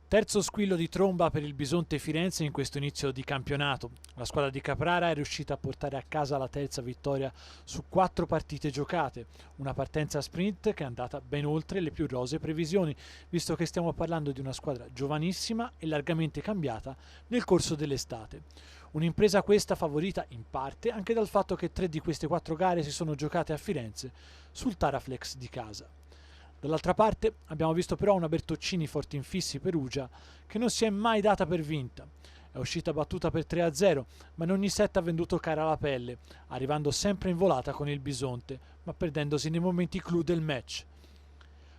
Terzo squillo di tromba per il Bisonte Firenze in questo inizio di campionato. La squadra di Caprara è riuscita a portare a casa la terza vittoria su 4 partite giocate, una partenza sprint che è andata ben oltre le più rosee previsioni, visto che stiamo parlando di una squadra giovanissima e largamente cambiata nel corso dell'estate. Un'impresa questa favorita in parte anche dal fatto che 3 di queste 4 gare si sono giocate a Firenze sul Taraflex di casa. Dall'altra parte abbiamo visto però una Bertoccini forte infissi Perugia che non si è mai data per vinta. È uscita battuta per 3-0, ma in ogni set ha venduto cara la pelle, arrivando sempre in volata con il Bisonte, ma perdendosi nei momenti clou del match.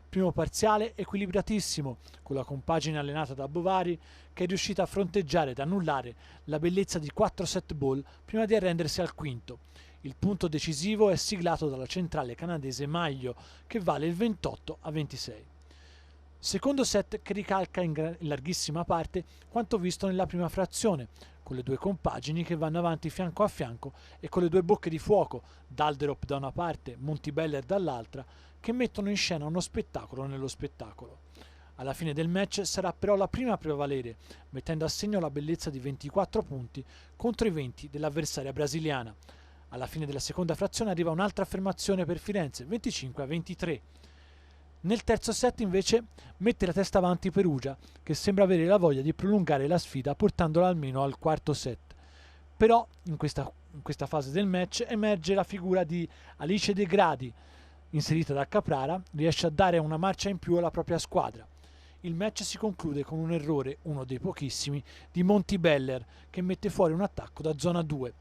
Primo parziale equilibratissimo, con la compagine allenata da Bovari che è riuscita a fronteggiare ed annullare la bellezza di 4 set ball prima di arrendersi al quinto. Il punto decisivo è siglato dalla centrale canadese Maglio che vale il 28-26. Secondo set che ricalca in larghissima parte quanto visto nella prima frazione, con le due compagini che vanno avanti fianco a fianco e con le due bocche di fuoco, Dalderop da una parte, Montibeller dall'altra, che mettono in scena uno spettacolo nello spettacolo. Alla fine del match sarà però la prima a prevalere, mettendo a segno la bellezza di 24 punti contro i 20 dell'avversaria brasiliana. Alla fine della seconda frazione arriva un'altra affermazione per Firenze, 25-23. Nel terzo set invece mette la testa avanti Perugia, che sembra avere la voglia di prolungare la sfida portandola almeno al quarto set. Però in questa fase del match emerge la figura di Alice De Gradi, inserita da Caprara, riesce a dare una marcia in più alla propria squadra. Il match si conclude con un errore, uno dei pochissimi, di Montibeller, che mette fuori un attacco da zona 2.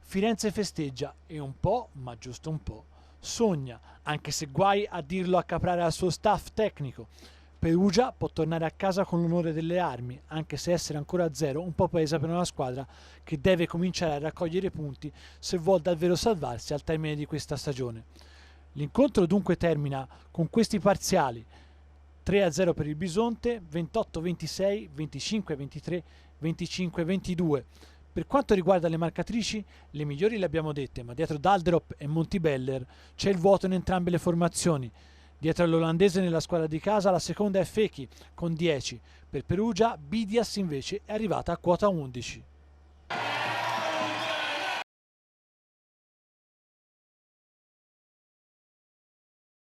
Firenze festeggia e un po', ma giusto un po', sogna, anche se guai a dirlo a Caprara al suo staff tecnico. Perugia può tornare a casa con l'onore delle armi, anche se essere ancora a zero un po' pesa per una squadra che deve cominciare a raccogliere punti se vuol davvero salvarsi al termine di questa stagione. L'incontro dunque termina con questi parziali: 3-0 per il Bisonte, 28-26, 25-23, 25-22. Per quanto riguarda le marcatrici, le migliori le abbiamo dette, ma dietro Dalderop e Montibeller c'è il vuoto in entrambe le formazioni. Dietro all'olandese nella squadra di casa la seconda è Fekhi con 10. Per Perugia Bidias invece è arrivata a quota 11.